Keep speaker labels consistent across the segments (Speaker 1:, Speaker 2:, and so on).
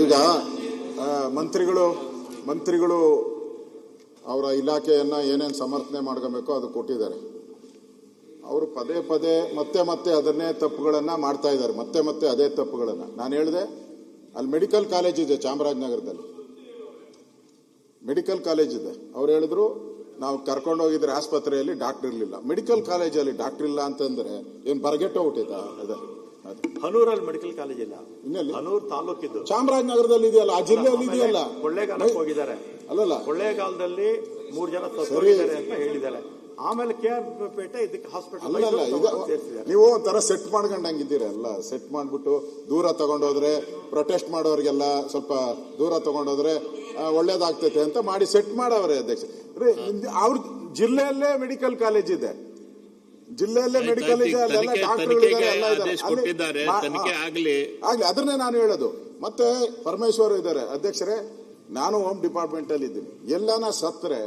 Speaker 1: ಈಗ ಮಂತ್ರಿಗಳು ಅವರ ಇಲಾಖೆಯನ್ನ ಏನೇನು ಸಮರ್ಥನೆ ಮಾಡ್ಕೋಬೇಕೋ ಅದು ಕೊಟ್ಟಿದ್ದಾರೆ. ಅವರು ಪದೇ ಪದೇ ಮತ್ತೆ ಅದನ್ನೇ ತಪ್ಪುಗಳನ್ನ ಮಾಡ್ತಾ ಇದ್ದಾರೆ. ಮತ್ತೆ ಅದೇ ತಪ್ಪುಗಳನ್ನ ನಾನು ಹೇಳಿದೆ. ಅಲ್ಲಿ ಮೆಡಿಕಲ್ ಕಾಲೇಜ್ ಇದೆ, ಚಾಮರಾಜನಗರದಲ್ಲಿ ಮೆಡಿಕಲ್ ಕಾಲೇಜ್ ಇದೆ. ಅವ್ರು ಹೇಳಿದ್ರು ನಾವು ಕರ್ಕೊಂಡು ಹೋಗಿದ್ರೆ ಆಸ್ಪತ್ರೆಯಲ್ಲಿ ಡಾಕ್ಟರ್ ಇರಲಿಲ್ಲ. ಮೆಡಿಕಲ್ ಕಾಲೇಜಲ್ಲಿ ಡಾಕ್ಟರ್ ಇಲ್ಲ ಅಂತಂದ್ರೆ ಏನ್ ಬರಗೆಟ್ಟ ಹುಟ್ಟಿತಾ?
Speaker 2: ಹನೂರಲ್ಲಿ ಮೆಡಿಕಲ್ ಕಾಲೇಜ್ ಇಲ್ಲ,
Speaker 1: ಇನ್ನೆಲ್ಲಿ?
Speaker 2: ಹನೂರ್ ತಾಲೂಕಿದ್ದು
Speaker 1: ಚಾಮರಾಜನಗರದಲ್ಲಿ ಇದೆಯಲ್ಲ, ಆ ಜಿಲ್ಲೆಯಲ್ಲಿ ಇದೆಯಲ್ಲ.
Speaker 2: ಕೊಳ್ಳೇಗಾಲಕ್ಕೆ ಹೋಗಿದ್ದಾರೆ.
Speaker 1: ಅಲ್ಲಲ್ಲ,
Speaker 2: ಕೊಳ್ಳೇಗಾಲದಲ್ಲಿ 3 ಜನ ಸತ್ತೋಗಿದ್ದಾರೆ ಅಂತ ಹೇಳಿದ್ದಾರೆ. ಆಮೇಲೆ KR ಪೇಟೆ ಇದಕ್ಕೆ ಹಾಸ್ಪಿಟಲ್.
Speaker 1: ಅಲ್ಲಲ್ಲ, ನೀವು ಒಂಥರ ಸೆಟ್ ಮಾಡ್ಕೊಂಡಂಗಿದ್ದೀರ. ಎಲ್ಲ ಸೆಟ್ ಮಾಡ್ಬಿಟ್ಟು ದೂರ ತಗೊಂಡೋದ್ರೆ ಪ್ರೊಟೆಸ್ಟ್ ಮಾಡೋರಿಗೆಲ್ಲ ಸ್ವಲ್ಪ ದೂರ ತಗೊಂಡೋದ್ರೆ ಒಳ್ಳೇದಾಗ್ತೈತೆ ಅಂತ ಮಾಡಿ ಸೆಟ್ ಮಾಡವ್ರೆ ಅಧ್ಯಕ್ಷ. ಅವ್ರ ಜಿಲ್ಲೆಯಲ್ಲೇ ಮೆಡಿಕಲ್ ಕಾಲೇಜ್ ಇದೆ, ಜಿಲ್ಲೆಯಲ್ಲೇ ಮೆಡಿಕಲ್ ಇದೆ, ಅಲ್ಲೆಲ್ಲ ಡಾಕ್ಟರ್ಗಳಿದ್ದಾರೆ, ಎಲ್ಲ ಇದ್ದಾರೆ. ಆಗ್ಲಿ, ಅದನ್ನೇ ನಾನು ಹೇಳೋದು. ಮತ್ತೆ ಪರಮೇಶ್ವರ್ ಇದ್ದಾರೆ ಅಧ್ಯಕ್ಷರೇ. ನಾನು ಹೋಮ್ ಡಿಪಾರ್ಟ್ಮೆಂಟ್ ಅಲ್ಲಿ ಇದ್ದೀನಿ. ಎಲ್ಲಾನ ಸತ್ತರೆ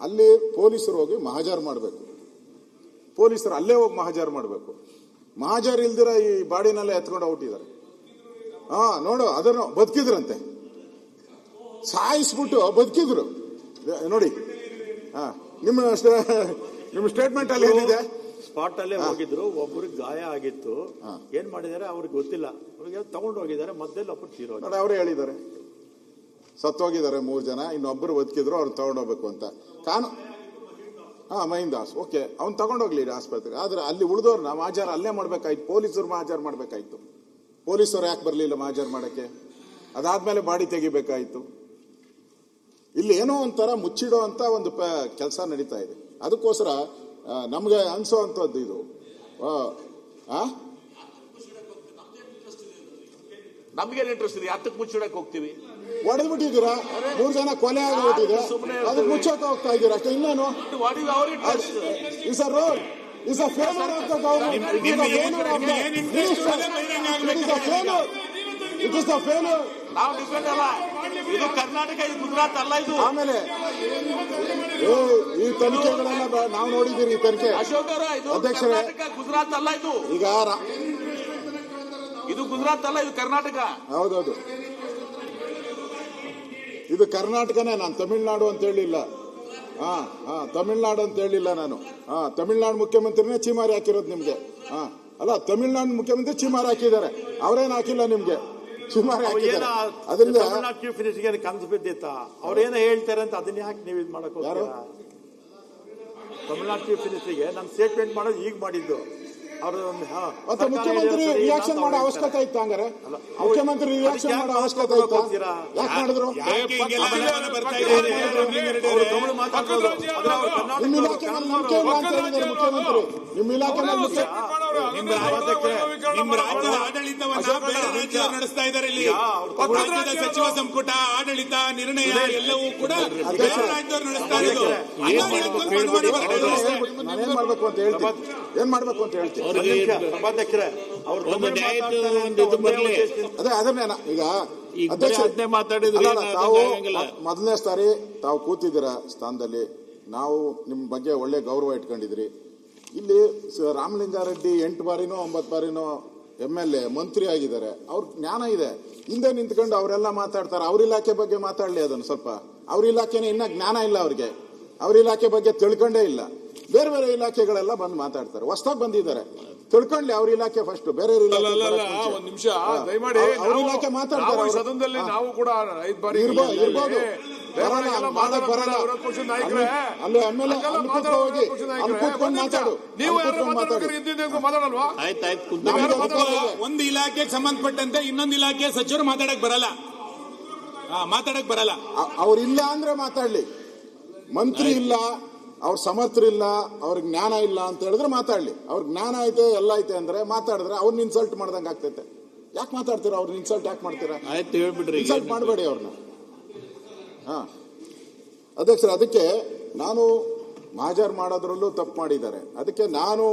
Speaker 1: ಅಲ್ಲಿ ಪೊಲೀಸರು ಹೋಗಿ ಮಹಾಜರ್ ಮಾಡಬೇಕು. ಪೊಲೀಸರು ಅಲ್ಲೇ ಹೋಗಿ ಮಹಾಜರ್ ಮಾಡಬೇಕು. ಮಹಾಜರ್ ಇಲ್ದಿರ ಈ ಬಾಡಿನಲ್ಲೇ ಎತ್ಕೊಂಡು ಔಟಿದ್ದಾರೆ. ನೋಡು, ಅದನ್ನು ಬದುಕಿದ್ರಂತೆ, ಸಾಯಿಸ್ಬಿಟ್ಟು ಬದುಕಿದ್ರು ನೋಡಿ. ನಿಮ್ಮ ಸ್ಟೇಟ್ಮೆಂಟ್ ಅಲ್ಲಿ ಏನಿದೆ?
Speaker 2: ಸ್ಪಾಟ್ ಅಲ್ಲೇ ಹೋಗಿದ್ರು, ಒಬ್ಬರಿಗೆ ಗಾಯ ಆಗಿತ್ತು. ಏನ್ ಮಾಡಿದ್ದಾರೆ ಅವ್ರಿಗೆ ಗೊತ್ತಿಲ್ಲ, ಅವ್ರಿಗೆ ತಗೊಂಡು ಹೋಗಿದ್ದಾರೆ. ಮಧ್ಯದಲ್ಲಿ ಒಬ್ಬರು ತೀರೋ
Speaker 1: ನೋಡಿ, ಅವರೇ ಹೇಳಿದ್ದಾರೆ ಸತ್ತೋಗಿದ್ದಾರೆ 3 ಜನ, ಇನ್ನೊಬ್ಬರು ಬದುಕಿದ್ರು, ಅವ್ರು ತಗೊಂಡೋಗ್ಬೇಕು ಅಂತ. ಮಹೀನ್ ದಾಸ್, ಓಕೆ, ಅವ್ನು ತಗೊಂಡೋಗ್ಲಿ ಆಸ್ಪತ್ರೆಗೆ. ಆದ್ರೆ ಅಲ್ಲಿ ಉಳಿದವ್ರನ್ನ ಮಹಾಜರ್ ಅಲ್ಲೇ ಮಾಡ್ಬೇಕಾಯ್ತು, ಪೊಲೀಸರು ಮಹಾಜರ್ ಮಾಡ್ಬೇಕಾಯ್ತು. ಪೊಲೀಸರು ಯಾಕೆ ಬರ್ಲಿಲ್ಲ ಮಹಾಜರ್ ಮಾಡಕ್ಕೆ? ಅದಾದ್ಮೇಲೆ ಬಾಡಿ ತೆಗಿಬೇಕಾಯ್ತು. ಇಲ್ಲಿ ಏನೋ ಒಂಥರ ಮುಚ್ಚಿಡೋ ಅಂತ ಒಂದು ಕೆಲಸ ನಡೀತಾ ಇದೆ. ಅದಕ್ಕೋಸ್ಕರ ನಮ್ಗೆ ಅನ್ಸೋ ಅಂತದ್ದು ಇದು.
Speaker 3: ನಮ್ಗೇನು ಇಂಟ್ರೆಸ್ಟ್ ಇದೆ? ಯಾತಕ್ಕೆ ಮುಚ್ಚಿಡಕ್ಕೆ ಹೋಗ್ತೀವಿ?
Speaker 1: ಹೊಡೆದ್ಬಿಟ್ಟಿದ್ದೀರಾ, 3 ಜನ ಕೊಲೆ ಆಗಿಬಿಟ್ಟಿದೆ, ಅದಕ್ಕೆ ಮುಚ್ಚಕ್ಕೆ ಹೋಗ್ತಾ ಇದ್ದೀರಾ ಅಷ್ಟೇ. ಇನ್ನೇನು? Is a role, is a favour of the government, it is a favour.
Speaker 3: ನಾವು ಡಿಪೆಂಡ್ ಅಲ್ಲ, ಇದು ಕರ್ನಾಟಕ, ಇದು ಗುಜರಾತ್ ಅಲ್ಲ. ಇದು
Speaker 1: ಆಮೇಲೆ ಈ ತನಿಖೆಗಳೆಲ್ಲ ನಾವು ನೋಡಿದ್ದೀರಿ. ಈ ತನಿಖೆ
Speaker 3: ಅಶೋಕ್ ಅವರ, ಇದು ಕರ್ನಾಟಕ ಗುಜರಾತ್ ಅಲ್ಲ. ಇದು
Speaker 1: ಈಗ
Speaker 3: ಇದು ಗುಜರಾತ್ ಅಲ್ಲ, ಇದು ಕರ್ನಾಟಕ.
Speaker 1: ಹೌದೌದು, ಇದು ಕರ್ನಾಟಕನೇ. ನಾನು ತಮಿಳ್ನಾಡು ಅಂತ ಹೇಳಿಲ್ಲ. ತಮಿಳ್ನಾಡು ಅಂತ ಹೇಳಿಲ್ಲ ನಾನು. ತಮಿಳ್ನಾಡು ಮುಖ್ಯಮಂತ್ರಿನೇ ಚೀಮಾರಿ ಹಾಕಿರೋದು ನಿಮ್ಗೆ. ಅಲ್ಲ, ತಮಿಳ್ನಾಡು ಮುಖ್ಯಮಂತ್ರಿ ಚೀಮಾರಿ ಹಾಕಿದ್ದಾರೆ, ಅವರೇನು ಹಾಕಿಲ್ಲ ನಿಮ್ಗೆ, ಚೀಮಾರಿ ಹಾಕಿದ್ದಾರೆ. ಅದರಿಂದ
Speaker 2: ತಮಿಳ್ನಾಡು ಚೀಫ್ ಮಿನಿಸ್ಟರ್ಗೆ ಕನಸು ಬಿದ್ದಿತ್ತ? ಅವ್ರೇನೋ ಹೇಳ್ತಾರೆ ಅಂತ ಅದನ್ನ ಯಾಕೆ ನೀವು ಇದು ಮಾಡಕ್ ಹೋಗ್ತೀರಾ? ತಮಿಳ್ನಾಡು ಚೀಫ್ ಮಿನಿಸ್ಟರ್ಗೆ ನಾನು ಸ್ಟೇಟ್ಮೆಂಟ್ ಮಾಡೋದು ಈಗ ಮಾಡಿದ್ದು.
Speaker 1: ಮತ್ತೆ ಮುಖ್ಯಮಂತ್ರಿ ರಿಯಾಕ್ಷನ್ ಮಾಡೋ ಅವಶ್ಯಕತೆ ಇತ್ತು? ಹಂಗಾರೆ ಮುಖ್ಯಮಂತ್ರಿ ರಿಯಾಕ್ಷನ್ ಮಾಡೋ ಅವಶ್ಯಕತೆ ಇತ್ತು? ಯಾಕೆ ಮಾಡಿದ್ರು? ನಿಮ್ಮ ಇಲಾಖೆ ಮೇಲೆ ನಂಬಿಕೆ ಇಲ್ಲ ಅಂತ ಹೇಳಿದ್ದಾರೆ ಮುಖ್ಯಮಂತ್ರಿ. ನಿಮ್ಮ ಇಲಾಖೆ ಮೇಲೆ
Speaker 4: ನಿಮ್ಮ ರಾಜ್ಯದ ಆಡಳಿತವನ್ನ ಬೇರೆ ರಾಜ್ಯದವರು ನಡೆಸ್ತಾ ಇದ್ದಾರೆ. ಇಲ್ಲಿ ರಾಜ್ಯದ ಸಚಿವ ಸಂಪುಟ ಆಡಳಿತ ನಿರ್ಣಯ ಎಲ್ಲವೂ ಕೂಡ ಬೇರೆ ರಾಜ್ಯದವರು ನಡೆಸ್ತಾ ಇರೋದು.
Speaker 1: ನಾನೇನ್ ಮಾಡ್ಬೇಕು ಅಂತ ಹೇಳ್ತೀನಿ, ಏನ್ ಮಾಡ್ಬೇಕು ಅಂತ ಹೇಳ್ತೀನಿ. ಅದೇ ಅದನ್ನೇ ಈಗ ಅಧ್ಯಕ್ಷ ತಾವು ಮೊದಲನೇ ಸಾರಿ ತಾವು ಕೂತಿದ್ದೀರ ಸ್ಥಾನದಲ್ಲಿ, ನಾವು ನಿಮ್ಮ ಬಗ್ಗೆ ಒಳ್ಳೆ ಗೌರವ ಇಟ್ಕೊಂಡಿದ್ರಿ. ಇಲ್ಲಿ ರಾಮಲಿಂಗಾರೆಡ್ಡಿ 8 ಬಾರಿನೋ 9 ಬಾರಿನೋ MLA ಮಂತ್ರಿ ಆಗಿದ್ದಾರೆ. ಅವ್ರ ಜ್ಞಾನ ಇದೆ. ಹಿಂದೆ ನಿಂತ್ಕೊಂಡು ಅವರೆಲ್ಲ ಮಾತಾಡ್ತಾರೆ. ಅವ್ರ ಇಲಾಖೆ ಬಗ್ಗೆ ಮಾತಾಡ್ಲಿ, ಅದನ್ನು ಸ್ವಲ್ಪ. ಅವ್ರ ಇಲಾಖೆನೇ ಇನ್ನ ಜ್ಞಾನ ಇಲ್ಲ ಅವ್ರಿಗೆ, ಅವ್ರ ಇಲಾಖೆ ಬಗ್ಗೆ ತಿಳ್ಕೊಂಡೇ ಇಲ್ಲ. ಬೇರೆ ಬೇರೆ ಇಲಾಖೆಗಳೆಲ್ಲ ಬಂದು ಮಾತಾಡ್ತಾರೆ. ಹೊಸದಾಗಿ ಬಂದಿದ್ದಾರೆ, ತಿಳ್ಕೊಂಡ್ಲಿ ಅವ್ರ ಇಲಾಖೆ ಫಸ್ಟ್. ಬೇರೆ
Speaker 5: ಒಂದ್ ನಿಮಿಷ ದಯಮಾಡಿ,
Speaker 1: ಅವ್ರ ಇಲಾಖೆ ಮಾತಾಡ್ತಾರೆ.
Speaker 5: ಸದನದಲ್ಲಿ ನಾವು ಕೂಡ 5 ಬಾರಿ
Speaker 1: ಇರ್ಬೋದು, ಅಲ್ಲಿ MLA ಕೂತ್ಕೊಂಡು ಮಾತಾಡು.
Speaker 5: ನೀವು ಮಾತಾಡಲ್ವಾ?
Speaker 4: ಒಂದು ಇಲಾಖೆಗೆ ಸಂಬಂಧಪಟ್ಟಂತೆ ಇನ್ನೊಂದು ಇಲಾಖೆ ಸಚಿವರು ಮಾತಾಡಕ್ ಬರಲ್ಲ.
Speaker 1: ಅವ್ರಿಲ್ಲ ಅಂದ್ರೆ ಮಾತಾಡ್ಲಿ. ಮಂತ್ರಿ ಇಲ್ಲ, ಅವ್ರ ಸಮರ್ಥರಿಲ್ಲ, ಅವ್ರಿಗೆ ಜ್ಞಾನ ಇಲ್ಲ ಅಂತ ಹೇಳಿದ್ರೆ ಮಾತಾಡ್ಲಿ. ಅವ್ರ ಜ್ಞಾನ ಐತೆ, ಎಲ್ಲ ಐತೆ ಅಂದ್ರೆ ಮಾತಾಡಿದ್ರೆ ಅವ್ರನ್ನ ಇನ್ಸಲ್ಟ್ ಮಾಡ್ದಂಗೆ ಆಗ್ತೈತೆ. ಯಾಕೆ ಮಾತಾಡ್ತೀರಾ? ಅವ್ರನ್ನ ಇನ್ಸಲ್ಟ್ ಯಾಕೆ ಮಾಡ್ತೀರಾ? ಇನ್ಸಲ್ಟ್ ಮಾಡಬೇಡಿ ಅವ್ರನ್ನ. ಅಧ್ಯಕ್ಷರ, ಅದಕ್ಕೆ ನಾನು ಮಹಾಜರ್ ಮಾಡೋದ್ರಲ್ಲೂ ತಪ್ಪು ಮಾಡಿದ್ದಾರೆ. ಅದಕ್ಕೆ ನಾನು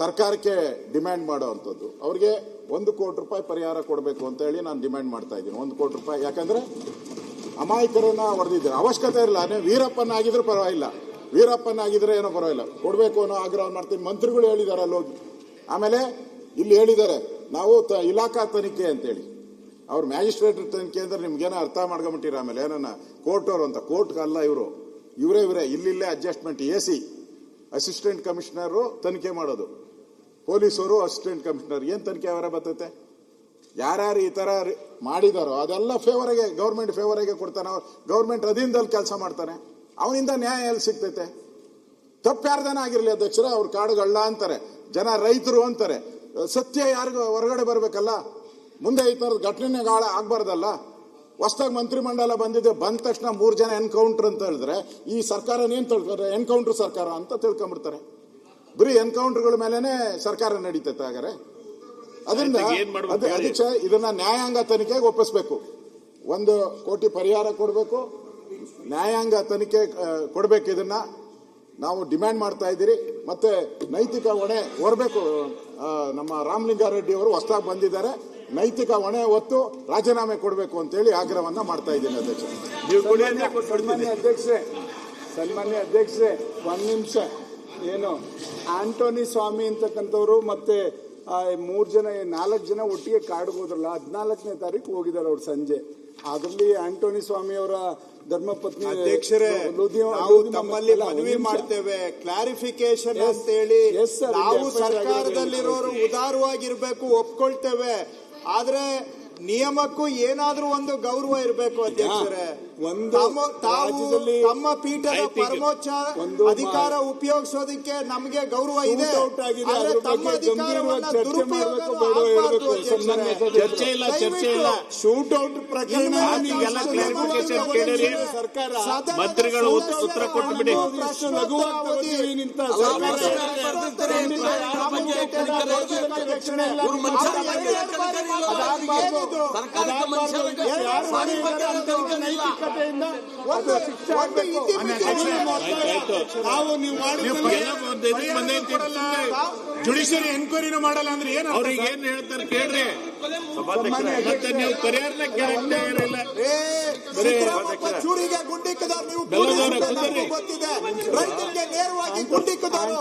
Speaker 1: ಸರ್ಕಾರಕ್ಕೆ ಡಿಮ್ಯಾಂಡ್ ಮಾಡೋವಂಥದ್ದು, ಅವ್ರಿಗೆ 1 ಕೋಟಿ ರೂಪಾಯಿ ಪರಿಹಾರ ಕೊಡಬೇಕು ಅಂತ ಹೇಳಿ ನಾನು ಡಿಮ್ಯಾಂಡ್ ಮಾಡ್ತಾ ಇದ್ದೀನಿ. 1 ಕೋಟಿ ರೂಪಾಯಿ. ಯಾಕಂದ್ರೆ ಅಮಾಯಕರನ್ನ ಹೊಡೆದಿದ್ದಾರೆ, ಅವಶ್ಯಕತೆ ಇರಲ್ಲ. ವೀರಪ್ಪನ ಆಗಿದ್ರೆ ಪರವಾಗಿಲ್ಲ, ವೀರಪ್ಪನ ಆಗಿದ್ರೆ ಏನೋ ಪರವಾಗಿಲ್ಲ, ಕೊಡಬೇಕು ಅನ್ನೋ ಆಗ್ರಹ ಮಾಡ್ತೀನಿ. ಮಂತ್ರಿಗಳು ಹೇಳಿದ್ದಾರೆ ಅಲ್ಲಿ ಹೋಗಿ. ಆಮೇಲೆ ಇಲ್ಲಿ ಹೇಳಿದ್ದಾರೆ ನಾವು ಇಲಾಖಾ ತನಿಖೆ ಅಂತೇಳಿ. ಅವ್ರು ಮ್ಯಾಜಿಸ್ಟ್ರೇಟ್ ತನಿಖೆ ಅಂದ್ರೆ ನಿಮ್ಗೇನೋ ಅರ್ಥ ಮಾಡ್ಕೊಂಬಿಟ್ಟಿರ ಆಮೇಲೆ ಏನನ್ನ ಕೋರ್ಟ್ ಅವರು ಅಂತ. ಕೋರ್ಟ್ ಅಲ್ಲ ಇವರೇ ಇಲ್ಲಿಲ್ಲೇ ಅಡ್ಜಸ್ಟ್ಮೆಂಟ್. AC ಅಸಿಸ್ಟೆಂಟ್ ಕಮಿಷನರು ತನಿಖೆ ಮಾಡೋದು, ಪೊಲೀಸರು ಅಸಿಸ್ಟೆಂಟ್ ಕಮಿಷನರ್. ಏನ್ ತನಿಖೆ ಅವರ ಬರ್ತೈತೆ? ಯಾರ್ಯಾರು ಈ ತರ ಮಾಡಿದಾರೋ ಅದೆಲ್ಲ ಫೇವರಿಗೆ, ಗೌರ್ಮೆಂಟ್ ಫೇವರಿಗೆ ಕೊಡ್ತಾನೆ. ಗೌರ್ಮೆಂಟ್ ಅಧೀನದಲ್ಲಿ ಕೆಲಸ ಮಾಡ್ತಾನೆ, ಅವನಿಂದ ನ್ಯಾಯ ಎಲ್ಲಿ ಸಿಗ್ತೈತೆ? ತಪ್ಪು ಯಾರ್ದಾನ ಆಗಿರ್ಲಿ ಅಧ್ಯಕ್ಷರೇ, ಅವ್ರ ಕಾಡುಗಳ್ಳ ಅಂತಾರೆ, ಜನ ರೈತರು ಅಂತಾರೆ. ಸತ್ಯ ಯಾರಿಗೂ ಹೊರಗಡೆ ಬರ್ಬೇಕಲ್ಲ. ಮುಂದೆ ಈ ತರದ ಘಟನೆ ಆಗ್ಬಾರ್ದಲ್ಲ. ಹೊಸದಾಗಿ ಮಂತ್ರಿಮಂಡಲ ಬಂದಿದೆ, ಬಂದ ತಕ್ಷಣ 3 ಜನ ಎನ್ಕೌಂಟರ್ ಅಂತ ಹೇಳಿದ್ರೆ ಈ ಸರ್ಕಾರ ಏನ್ ತಿಳ್ಕೊಂಡ್ರೆ ಎನ್ಕೌಂಟರ್ ಸರ್ಕಾರ ಅಂತ ತಿಳ್ಕೊಂಡ್ಬಿಡ್ತಾರೆ. ಬರೀ ಎನ್ಕೌಂಟರ್ಗಳ ಮೇಲೆನೆ ಸರ್ಕಾರ ನಡೀತೈತೆ. ಹಾಗಾದ್ರೆ ಅದರಿಂದ ಅಧ್ಯಕ್ಷ ಇದನ್ನ ನ್ಯಾಯಾಂಗ ತನಿಖೆಗೆ ಒಪ್ಪಿಸ್ಬೇಕು. 1 ಕೋಟಿ ಪರಿಹಾರ ಕೊಡಬೇಕು, ನ್ಯಾಯಾಂಗ ತನಿಖೆ ಕೊಡಬೇಕು. ಇದನ್ನ ನಾವು ಡಿಮ್ಯಾಂಡ್ ಮಾಡ್ತಾ ಇದ್ದೀರಿ. ಮತ್ತೆ ನೈತಿಕ ಹೊಣೆ ಹೊರಬೇಕು. ನಮ್ಮ ರಾಮಲಿಂಗಾರೆಡ್ಡಿ ಅವರು ಹೊಸದಾಗಿ ಬಂದಿದ್ದಾರೆ, ನೈತಿಕ ಹೊಣೆ ಹೊತ್ತು ರಾಜೀನಾಮೆ ಕೊಡಬೇಕು ಅಂತೇಳಿ ಆಗ್ರಹವನ್ನ ಮಾಡ್ತಾ ಇದ್ದೀನಿ ಅಧ್ಯಕ್ಷ.
Speaker 6: ಸನ್ಮಾನ್ಯ ಅಧ್ಯಕ್ಷರೇ 1 ನಿಮಿಷ. ಏನು ಆಂಟೋನಿ ಸ್ವಾಮಿ ಅಂತಕ್ಕಂಥವ್ರು ಮತ್ತೆ 4 ಜನ ಒಟ್ಟಿಗೆ ಕಾಡಿಗೆ ಹೋದ್ರಲ್ಲ, 14ನೇ ತಾರೀಕು ಹೋಗಿದ್ದಾರೆ ಅವ್ರು ಸಂಜೆ. ಅದರಲ್ಲಿ ಆಂಟೋನಿ ಸ್ವಾಮಿ ಅವರ ಧರ್ಮಪತ್ನಿ
Speaker 7: ಅಧ್ಯಕ್ಷರೇ, ನಾವು ತಮ್ಮಲ್ಲಿ ಮನವಿ ಮಾಡ್ತೇವೆ, ಕ್ಲಾರಿಫಿಕೇಶನ್ ಅಂತ ಹೇಳಿ. ನಾವು ಸರ್ಕಾರದಲ್ಲಿರೋರು ಉದಾರವಾಗಿರ್ಬೇಕು, ಒಪ್ಕೊಳ್ತೇವೆ. ಆದ್ರೆ ನಿಯಮಕ್ಕೂ ಏನಾದ್ರೂ ಒಂದು ಗೌರವ ಇರಬೇಕು ಅಧ್ಯಕ್ಷರೇ. ತಮ್ಮ ಪೀಠದ ಪರಮೋಚ್ಚ ಅಧಿಕಾರ ಉಪಯೋಗಿಸೋದಕ್ಕೆ ನಮಗೆ ಗೌರವ ಇದೆ, ಆದ್ರೆ ತಮ್ಮ ಅಧಿಕಾರವನ್ನ ದುರುಪಯೋಗ
Speaker 3: ಚರ್ಚೆ ಇಲ್ಲ.
Speaker 7: ಶೂಟ್ ಔಟ್ ಪ್ರಕರಣ
Speaker 3: ಸರ್ಕಾರ ಮಂತ್ರಿಗಳು ಉತ್ತರ ಕೊಟ್ಟುಬಿಡಿ.
Speaker 4: ಜುಡಿಷಿಯರಿ ಎನ್ಕ್ವೈರಿನೂ ಮಾಡಲ್ಲ ಅಂದ್ರೆ ಏನು?
Speaker 3: ಅವ್ರಿಗೆ ಏನ್ ಹೇಳ್ತಾರೆ ಕೇಳ್ರಿ. ಮತ್ತೆ ನೀವು ಪರಿಹಾರನ ಕೇಳಿಲ್ಲ.
Speaker 7: ಚೂರಿಗೆ ಗುಂಡಿಕ್ಕದವ್ರು, ನೀವು ಗೊತ್ತಿದೆ, ರೈತರಿಗೆ ನೇರವಾಗಿ ಗುಂಡಿಕ್ಕದವರು,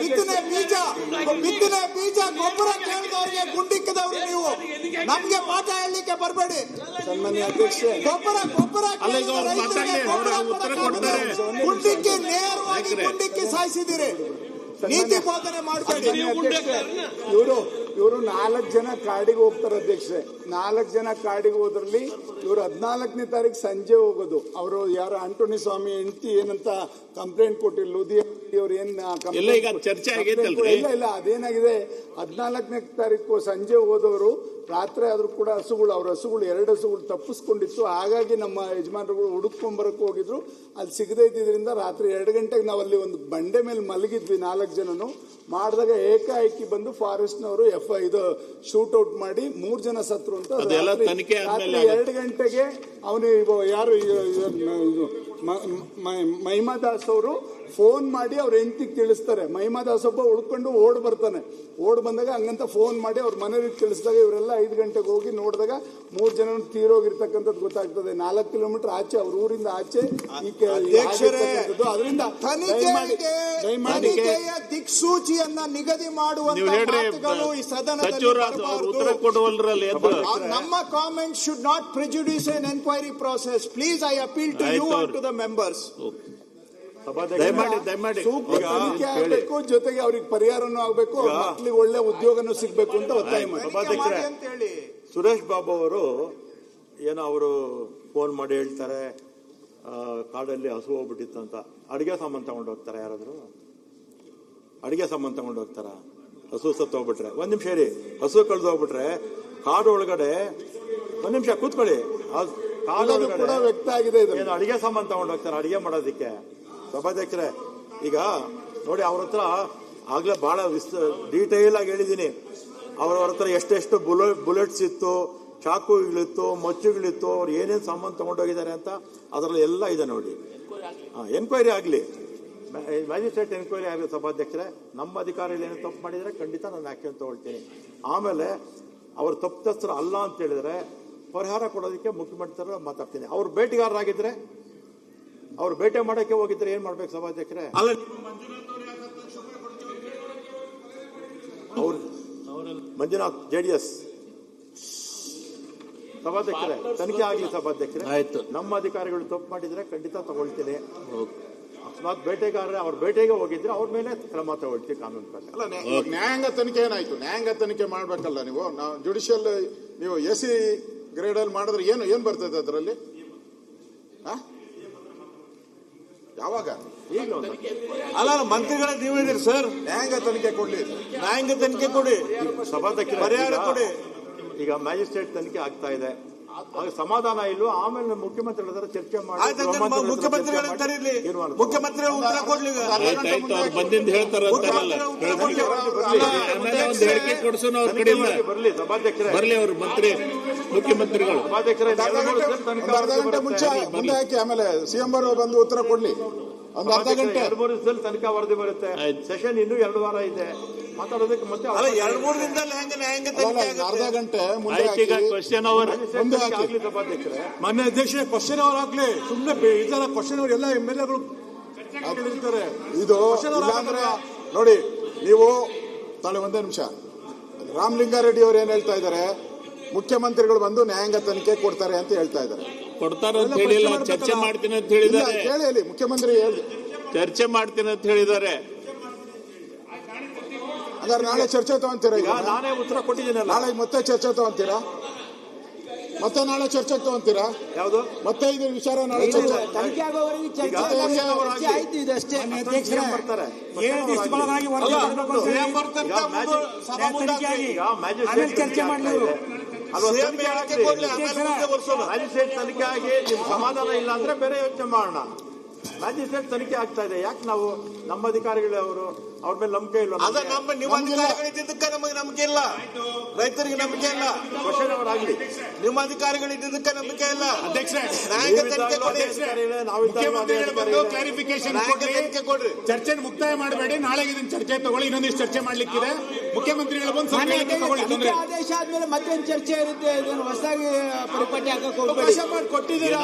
Speaker 7: ಬಿತ್ತನೆ ಬೀಜ ಗೊಬ್ಬರ ಕೇಳಿದವರಿಗೆ ಗುಂಡಿಕ್ಕದವರು ನೀವು. ನಮ್ಗೆ ಪಾಠ ಹೇಳಲಿಕ್ಕೆ ಬರಬೇಡಿ.
Speaker 6: ಸನ್ಮಾನ್ಯ ಅಧ್ಯಕ್ಷ,
Speaker 7: ಗೊಬ್ಬರ ಗುಂಡಿಕ್ಕಿ ನೇರವಾಗಿ ಗುಂಡಿಕ್ಕಿ ಸಾಯಿಸಿದಿರಿ. ನೀತಿ ಬೋಧನೆ ಮಾಡಬೇಡಿ.
Speaker 6: ಇವರು 4 ಜನ ಕಾಡಿಗೆ ಹೋಗ್ತಾರೆ ಅಧ್ಯಕ್ಷರೇ. 4 ಜನ ಕಾಡಿಗೆ ಹೋದ್ರಲ್ಲಿ ಇವರು 14ನೇ ತಾರೀಕು ಸಂಜೆ ಹೋಗೋದು. ಅವರು ಯಾರು ಆಂಟೋನಿ ಸ್ವಾಮಿ ಹೆಂಡತಿ ಏನಂತ ಕಂಪ್ಲೇಂಟ್ ಕೊಟ್ಟಿಲ್ಲ. ಲೂಧಿಯವ್ರು ಏನ್
Speaker 3: ಚರ್ಚೆ
Speaker 6: ಇಲ್ಲ ಅದೇನಾಗಿದೆ, 14ನೇ ತಾರೀಕು ಸಂಜೆ ಹೋದವರು ರಾತ್ರಿ ಆದ್ರೂ ಕೂಡ ಅವ್ರ ಹಸುಗಳು 2 ಹಸುಗಳು ತಪ್ಪಿಸ್ಕೊಂಡಿತ್ತು. ಹಾಗಾಗಿ ನಮ್ಮ ಯಜಮಾನರುಗಳು ಹುಡುಕೊಂಬರಕ್ಕೆ ಹೋಗಿದ್ರು, ಅಲ್ಲಿ ಸಿಗದೇ ಇದ್ದಿದ್ರಿಂದ ರಾತ್ರಿ 2 ಗಂಟೆಗೆ ನಾವು ಅಲ್ಲಿ ಒಂದು ಬಂಡೆ ಮೇಲೆ ಮಲಗಿದ್ವಿ 4 ಜನನು. ಮಾಡಿದಾಗ ಏಕಾಏಕಿ ಬಂದು ಫಾರೆಸ್ಟ್ನವರು ಇದು ಶೂಟ್ ಔಟ್ ಮಾಡಿ 3 ಜನ ಸತ್ರು ಅಂತ. ರಾತ್ರಿ 2 ಗಂಟೆಗೆ ಅವನು ಯಾರು ಮಹಿಮಾ ದಾಸ್ ಅವರು ಫೋನ್ ಮಾಡಿ ಅವ್ರ ಹೆಂಡತಿಗೆ ತಿಳಿಸ್ತಾರೆ. ಮಹಿಮಾ ದಾಸ್ ಒಬ್ಬ ಉಳ್ಕೊಂಡು ಓಡ್ ಬರ್ತಾನೆ. ಓಡ್ ಬಂದಾಗ ಹಂಗಂತ ಫೋನ್ ಮಾಡಿ ಅವ್ರ ಮನೆಯವ್ರಿಗೆ ತಿಳಿಸಿದಾಗ ಇವರೆಲ್ಲ 5 ಗಂಟೆಗೆ ಹೋಗಿ ನೋಡಿದಾಗ 3 ಜನ ತೀರೋಗಿರ್ತಕ್ಕಂಥದ್ದು ಗೊತ್ತಾಗ್ತದೆ. 4 ಕಿಲೋಮೀಟರ್ ಆಚೆ, ಅವ್ರ ಊರಿಂದ ಆಚೆ. ಅದರಿಂದ
Speaker 7: ತನಿಖೆಯ ದಿಕ್ಸೂಚಿಯನ್ನ ನಿಗದಿ ಮಾಡುವಂತಹ ಈ ಸದನದಲ್ಲಿ ನಮ್ಮ comment should not ಪ್ರೆಜುಡಿಸ್ N enquiry process. Please, I appeal to you and to the members.
Speaker 3: ದಯಮಾಡಿ
Speaker 6: ಜೊತೆಗೆ ಅವ್ರಿಗೆ ಪರಿಹಾರನೂ ಆಗ್ಬೇಕು, ಮಕ್ಕಳಿಗೆ ಒಳ್ಳೆ ಉದ್ಯೋಗನೂ ಸಿಗ್ಬೇಕು ಅಂತ ಒತ್ತಾಯ
Speaker 7: ಮಾಡಿ.
Speaker 2: ಸುರೇಶ್ ಬಾಬು ಅವರು ಏನೋ ಅವರು ಫೋನ್ ಮಾಡಿ ಹೇಳ್ತಾರೆ, ಕಾಡಲ್ಲಿ ಹಸು ಹೋಗ್ಬಿಟ್ಟಿತ್ತು ಅಂತ. ಅಡಿಗೆ ಸಾಮಾನು ತಗೊಂಡು ಹೋಗ್ತಾರೆ ಯಾರಾದ್ರು? ಅಡಿಗೆ ಸಾಮಾನು ತಗೊಂಡು ಹೋಗ್ತಾರ? ಹಸು ಸತ್ತು ಹೋಗ್ಬಿಟ್ರೆ 1 ನಿಮಿಷ ಇರಿ, ಹಸು ಕಳೆದು ಹೋಗ್ಬಿಟ್ರೆ ಕಾಡು ಒಳಗಡೆ 1 ನಿಮಿಷ ಕೂತ್ಕೊಳ್ಳಿ. ಕಾಡು ಒಳಗಡೆ
Speaker 6: ವ್ಯಕ್ತ ಆಗಿದೆ.
Speaker 2: ಏನು ಅಡಿಗೆ ಸಾಮಾನು ತಗೊಂಡು ಹೋಗ್ತಾರೆ ಅಡಿಗೆ ಮಾಡೋದಕ್ಕೆ? ಸಭಾಧ್ಯಕ್ಷರೇ, ಈಗ ನೋಡಿ, ಅವ್ರ ಹತ್ರ ಆಗ್ಲೇ ಬಹಳ ಡೀಟೇಲ್ ಆಗಿ ಹೇಳಿದ್ದೀನಿ. ಅವ್ರ ಹತ್ರ ಎಷ್ಟೆಷ್ಟು ಬುಲೆಟ್ಸ್ ಇತ್ತು, ಚಾಕುಗಳಿತ್ತು, ಮಚ್ಚುಗಳಿತ್ತು, ಅವ್ರು ಏನೇನು ಸಾಮಾನು ತಗೊಂಡೋಗಿದ್ದಾರೆ ಅಂತ ಅದರಲ್ಲಿ ಎಲ್ಲ ಇದೆ ನೋಡಿ. ಎನ್ಕ್ವೈರಿ ಆಗಲಿ, ಮ್ಯಾಜಿಸ್ಟ್ರೇಟ್ ಎನ್ಕ್ವೈರಿ ಆಗಲಿ. ಸಭಾಧ್ಯಕ್ಷರೇ, ನಮ್ಮ ಅಧಿಕಾರಿಗಳು ಏನು ತಪ್ಪು ಮಾಡಿದರೆ ಖಂಡಿತ ನಾನು ಆಕ್ಷನ್ ತಗೊಳ್ತೀನಿ. ಆಮೇಲೆ ಅವ್ರು ತಪ್ಪಿತಸ್ಥರು ಅಲ್ಲ ಅಂತ ಹೇಳಿದ್ರೆ ಪರಿಹಾರ ಕೊಡೋದಕ್ಕೆ ಮುಖ್ಯಮಂತ್ರಿ ಮಾತಾಡ್ತೀನಿ. ಅವ್ರು ಬೇಟೆಗಾರರಾಗಿದ್ರೆ, ಅವ್ರು ಬೇಟೆ ಮಾಡಕ್ಕೆ ಹೋಗಿದ್ರೆ ಏನ್ ಮಾಡ್ಬೇಕು ಸಭಾಧ್ಯಕ್ಷರೇ? ಅವ್ರು ಮಂಜುನಾಥ್ JDS ಸಭಾಧ್ಯಕ್ಷರೇ ತನಿಖೆ ಆಗಲಿ ಸಭಾಧ್ಯಕ್ಷರೇ.
Speaker 3: ಆಯ್ತು.
Speaker 2: ನಮ್ಮ ಅಧಿಕಾರಿಗಳು ತಪ್ಪು ಮಾಡಿದ್ರೆ ಖಂಡಿತ ತಗೊಳ್ತೀನಿ. ಅಕಸ್ಮಾತ್ ಬೇಟೆಗಾರರೇ ಅವ್ರ ಬೇಟೆಗೆ ಹೋಗಿದ್ರೆ ಅವ್ರ ಮೇಲೆ ಕ್ರಮ ತಗೊಳ್ತೀವಿ ಕಾನೂನು ಪ್ರಕಾರ.
Speaker 1: ಅಲ್ಲ ನ್ಯಾಯಾಂಗ ತನಿಖೆ ಏನಾಯ್ತು? ನ್ಯಾಯಾಂಗ ತನಿಖೆ ಮಾಡ್ಬೇಕಲ್ಲ ನೀವು. ನಾವು ಜುಡಿಷಿಯಲ್ ನೀವು AC ಗ್ರೇಡ್ ಅಲ್ಲಿ ಮಾಡಿದ್ರೆ ಏನ್ ಬರ್ತದೆ ಅದರಲ್ಲಿ? ಯಾವಾಗ?
Speaker 3: ಅಲ್ಲ ಮಂತ್ರಿಗಳ ನೀವು ಇದ್ದೀರಿ ಸರ್,
Speaker 1: ನ್ಯಾಯಾಂಗ ತನಿಖೆ ಕೊಡ್ಲಿ,
Speaker 3: ನ್ಯಾಯಾಂಗ ತನಿಖೆ ಕೊಡಿ,
Speaker 2: ಸಭಾಧ್ಯಕ್ಷರೇ
Speaker 3: ಪರಿಹಾರ ಕೊಡಿ.
Speaker 2: ಈಗ ಮ್ಯಾಜಿಸ್ಟ್ರೇಟ್ ತನಿಖೆ ಆಗ್ತಾ ಇದೆ, ಆಗ ಸಮಾಧಾನ ಇಲ್ಲೋ ಆಮೇಲೆ ಮುಖ್ಯಮಂತ್ರಿಗಳ ಹತ್ರ ಚರ್ಚೆ ಮಾಡಿ
Speaker 3: ಮುಖ್ಯಮಂತ್ರಿಗಳ ಕರೀಲಿ, ಮುಖ್ಯಮಂತ್ರಿಗಳು ಉತ್ತರ ಕೊಡ್ಲಿ.
Speaker 4: ಬಂದಿಂದ ಹೇಳ್ತಾರ ಹೇಳಿಕೆ ಕೊಡ್ಸೋಣ ಅವ್ರ ಕಡೆಯಿಂದ
Speaker 2: ಬರ್ಲಿ ಸಭಾಧ್ಯಕ್ಷರೇ,
Speaker 4: ಬರ್ಲಿ ಅವರು ಮಂತ್ರಿ ಮುಖ್ಯಮಂತ್ರಿಗಳು.
Speaker 2: ಸಭಾಧ್ಯಕ್ಷರೇ
Speaker 1: ಒಂದು ಅರ್ಧ ಗಂಟೆ ಮುಂದೆ ಹಾಕಿ, ಆಮೇಲೆ CM ಅವರು ಬಂದು ಉತ್ತರ ಕೊಡ್ಲಿ. ಒಂದು ಅರ್ಧ ಗಂಟೆ
Speaker 2: 2-3 ದಿವಸದಲ್ಲಿ ತನಿಖಾ ವರದಿ ಬರುತ್ತೆ. ಸೆಷನ್ ಇನ್ನೂ 2 ವಾರ ಇದೆ, ಮಾತಾಡೋದಕ್ಕೆ ಮತ್ತೆ
Speaker 3: 2-3 ದಿನದಲ್ಲಿ ಹೆಂಗೆ ನ್ಯಾಯಾಂಗ ತನಿಖೆ
Speaker 1: ಅರ್ಧ ಗಂಟೆ ಮುಂದೆ
Speaker 4: ಈಗ ಕ್ವಶನ್ ಅವರ್
Speaker 1: ಮುಂದೆ ಹಾಕಿ.
Speaker 2: ಆಗ್ಲಿ ಸಭಾಧ್ಯಕ್ಷರೇ.
Speaker 3: ಮಾನ್ಯ ಅಧ್ಯಕ್ಷರೇ, ಕ್ವಶನ್ ಅವರ್ ಆಗ್ಲಿ, ಸುಮ್ಮನೆ ಈ ತರ ಕ್ವಶನ್ ಅವರ್ ಎಲ್ಲ MLAಗಳು ಕೇಳಿರ್ತಾರೆ.
Speaker 1: ಇದು ಇಲ್ಲಾಂದ್ರೆ ನೋಡಿ, ನೀವು ಒಂದೇ ನಿಮಿಷ. ರಾಮಲಿಂಗಾರೆಡ್ಡಿ ಅವರು ಏನ್ ಹೇಳ್ತಾ ಇದ್ದಾರೆ? ಮುಖ್ಯಮಂತ್ರಿಗಳು ಬಂದು ನ್ಯಾಯಾಂಗ ತನಿಖೆ ಕೊಡ್ತಾರೆ ಅಂತ ಹೇಳ್ತಾ ಇದ್ದಾರೆ.
Speaker 4: ಕೊಡ್ತಾರ ಅಂತ ಹೇಳಿಲ್ಲ, ಚರ್ಚೆ ಮಾಡ್ತೀನಿ ಅಂತ ಹೇಳಿದ್ದಾರೆ.
Speaker 1: ಕೇಳಿ, ಮುಖ್ಯಮಂತ್ರಿ ಹೇಳಿ
Speaker 4: ಚರ್ಚೆ ಮಾಡ್ತೀನಿ ಅಂತ ಹೇಳಿದ್ದಾರೆ.
Speaker 1: ಹಾಗಾದ್ರೆ ನಾಳೆ ಚರ್ಚೆ ತಗೊಂತೀರಾ? ಈಗ
Speaker 2: ನಾನೇ ಉತ್ತರ ಕೊಟ್ಟಿದ್ದೀನಲ್ಲ.
Speaker 1: ನಾಳೆ ಮತ್ತೆ ಚರ್ಚೆ ತಗೊಂತೀರಾ? ಮತ್ತೆ ನಾಳೆ ಚರ್ಚೆ ತಗೊಂತೀರಾ?
Speaker 2: ಯಾವುದು
Speaker 1: ಮತ್ತೆ ಇದು ವಿಚಾರ ನಾಳೆ ಚರ್ಚೆ
Speaker 7: ತನಿಖೆ ಆಗೋವರೆಗೆ ಚರ್ಚೆ ಆಯ್ತು, ಇದಷ್ಟೇ.
Speaker 2: ಬರ್ತಾರೆ.
Speaker 7: ಚರ್ಚೆ ಮಾಡಿ
Speaker 2: ಮ್ಯಾಜಿಸ್ಟ್ರೇಟ್ ತನಿಖೆ ಆಗಿ ನಿಮ್ ಸಮಾಧಾನ ಇಲ್ಲ ಅಂದ್ರೆ ಬೇರೆ ಯೋಚನೆ ಮಾಡೋಣ. ಮ್ಯಾಜಿಸ್ಟ್ರೇಟ್ ತನಿಖೆ ಆಗ್ತಾ ಇದೆ, ಯಾಕೆ ನಾವು ನಮ್ಮ ಅಧಿಕಾರಿಗಳು ಅವ್ರ ಮೇಲೆ ನಂಬಿಕೆ ಇಲ್ಲ?
Speaker 3: ನಿಮ್ಮ ಅಧಿಕಾರಿಗಳಿದ್ದಕ್ಕೆ ನಮಗೆ ನಂಬಿಕೆ ಇಲ್ಲ, ರೈತರಿಗೆ ನಂಬಿಕೆ ಇಲ್ಲ.
Speaker 2: ಕ್ವಶನ್ ಅವರ್ ಆಗ್ಲಿ,
Speaker 3: ನಿಮ್ಮ ಅಧಿಕಾರಿಗಳಿದ್ದಕ್ಕೆ ನಂಬಿಕೆ ಇಲ್ಲ.
Speaker 4: ನ್ಯಾಯಾಂಗ ತನಿಖೆ ಕೊಡಿ, ಮುಖ್ಯಮಂತ್ರಿಗಳು ಬಂದು ಕ್ಲಾರಿಫಿಕೇಶನ್ ಕೊಡ್ರಿ, ಚರ್ಚೆ ಮುಕ್ತಾಯ ಮಾಡಬೇಡಿ. ನಾಳೆಗೆ ಇದನ್ನ ಚರ್ಚೆ ತಗೊಳ್ಳಿ, ಇನ್ನೊಂದಿಷ್ಟು ಚರ್ಚೆ ಮಾಡ್ಲಿಕ್ಕಿದೆ. ಮುಖ್ಯಮಂತ್ರಿಗಳು ಬಂದು
Speaker 7: ತನಿಖೆ ಆದೇಶ ಆದ್ಮೇಲೆ ಮತ್ತೊಂದು ಚರ್ಚೆ ಇರುತ್ತೆ. ಇದನ್ನು ಹೊಸದಾಗಿ ಪರಿಪಾಟಿ ಹಾಕಕ್ಕೆ ಹೋಗ್ಬೇಡಿ.
Speaker 3: ಕೊಟ್ಟಿದ್ದೀರಾ,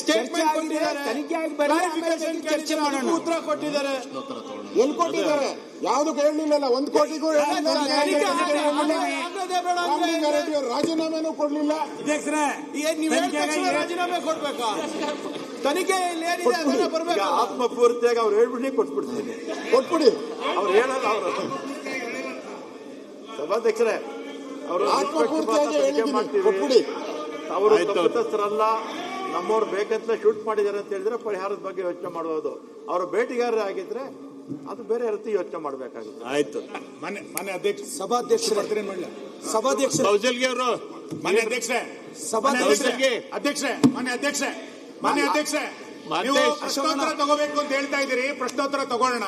Speaker 7: ಸ್ಟೇಟ್ಮೆಂಟ್ ಕೊಟ್ಟಿದ್ದಾರೆ, ತನಿಖೆ ಆಗಿ ಚರ್ಚೆ ಮಾಡೋಣ.
Speaker 3: ಉತ್ತರ ಕೊಟ್ಟಿದ್ದಾರೆ.
Speaker 1: ಎಲ್ಲಿ ಕೊಟ್ಟಿದ್ದಾರೆ? ಯಾವ್ದು ಹೇಳಲಿಲ್ಲ. 1 ಕೋಟಿಗೂ ರಾಮಲಿಂಗಾರೆಡ್ಡಿ ಅವರು ರಾಜೀನಾಮೆನೂ ಕೊಡ್ಲಿಲ್ಲ.
Speaker 7: ರಾಜೀನಾಮೆ ಕೊಡ್ಬೇಕಾ? ತನಿಖೆ ಏನಿದೆ ಅದನ್ನ ಬರ್ಬೇಕು.
Speaker 2: ಆತ್ಮಪೂರ್ತಿಯಾಗಿ ಅವ್ರು ಹೇಳ್ಬಿಡಿ, ಕೊಟ್ಬಿಡ್ತೀನಿ.
Speaker 1: ಕೊಟ್ಬಿಡಿ.
Speaker 2: ಅವ್ರು ಹೇಳಲ್ಲ. ಅವರು ಸಭಾಧ್ಯಕ್ಷರೇ, ಅವರು
Speaker 1: ಆತ್ಮಪೂರ್ತಿಯಾಗಿ ಹೇಳಿದ್ದೀನಿ, ಕೊಟ್ಬಿಡಿ.
Speaker 2: ಅವರು ತಪ್ಪಿತಸ್ಥರಲ್ಲ, ನಮ್ಮವ್ರು ಬೇಕಂತ ಶೂಟ್ ಮಾಡಿದ್ದಾರೆ ಅಂತ ಹೇಳಿದ್ರೆ ಪರಿಹಾರದ ಬಗ್ಗೆ ಯೋಚನೆ ಮಾಡಬಹುದು. ಅವರು ಬೇಟೆಗಾರರೇ ಆಗಿದ್ರೆ ಅದು ಬೇರೆ ರೀತಿ ಯೋಚನೆ ಮಾಡಬೇಕಾಗುತ್ತೆ.
Speaker 4: ಆಯ್ತು.
Speaker 3: ಮಾನ್ಯ ಅಧ್ಯಕ್ಷ,
Speaker 7: ಸಭಾಧ್ಯಕ್ಷರು ಸಭಾಧ್ಯಕ್ಷರು
Speaker 3: ಕೌಶಲ್ಗಿ ಅವರು, ಮಾನ್ಯ ಅಧ್ಯಕ್ಷರೇ, ಮಾನ್ಯ ಅಧ್ಯಕ್ಷರೇ, ನೀವು ಪ್ರಶ್ನೋತ್ತರ ತಗೋಬೇಕು ಅಂತ ಹೇಳ್ತಾ ಇದ್ದೀರಿ. ಪ್ರಶ್ನೋತ್ತರ ತಗೊಳ್ಳೋಣ.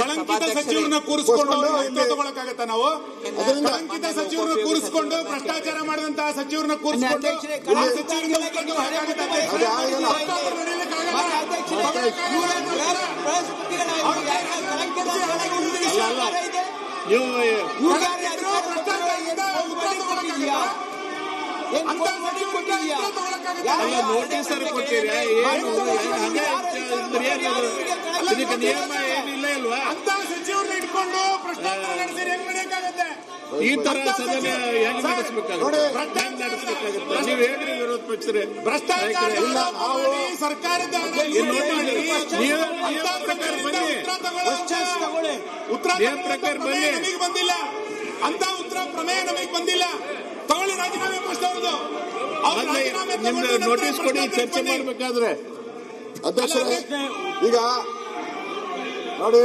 Speaker 3: ಕಳಂಕಿತ ಸಚಿವರನ್ನ ಕೂರಿಸಿಕೊಂಡು ಉತ್ತರ ತಗೊಳಕ್ಕಾಗತ್ತ? ನಾವು ಕಳಂಕಿತ ಸಚಿವರನ್ನ ಕೂರಿಸಿಕೊಂಡು ಭ್ರಷ್ಟಾಚಾರ ಮಾಡಿದಂತಹ ಸಚಿವರನ್ನ ಕೂರಿಸಿಕೊಂಡು ನೋಟಿಸ್ ಕೊಡ್ತೀರಿ? ಇದಕ್ಕೆ ನಿಯಮ ಏನಿಲ್ಲ ಇಲ್ವಾ? ಅಂತ ಸಚಿವರನ್ನ ಇಟ್ಕೊಂಡು ಭ್ರಷ್ಟಾಚಾರ ನಡೆಸಿದ್ರೆ ಹೆಂಗ್ ನಡೆಯಕ್ಕಾಗತ್ತೆ? ಈ ತರ ಸದನ ಹೆಂಗ್ ನಡೆಸಬೇಕಾಗುತ್ತೆ? ನೀವು ಹೇಳ್ರಿ ವಿರೋಧ ಪಕ್ಷರೇ, ಭ್ರಷ್ಟಾಚಾರ ಸರ್ಕಾರದ ಉತ್ತರ ನಮಗೆ ಬಂದಿಲ್ಲ. ಅಂತ ಉತ್ತರ ಪ್ರಮೇಯ ನಮಗೆ ಬಂದಿಲ್ಲ. ತಗೊಳ್ಳಿ ರಾಜೀನಾಮೆ ಪಕ್ಷದವ್ರದ್ದು. ನಿಮ್ದು ನೋಟಿಸ್ ಕೊಡಿ, ಚರ್ಚೆ ಮಾಡ್ಬೇಕಾದ್ರೆ.
Speaker 1: ಅಧ್ಯಕ್ಷರೇ, ಈಗ ನೋಡಿ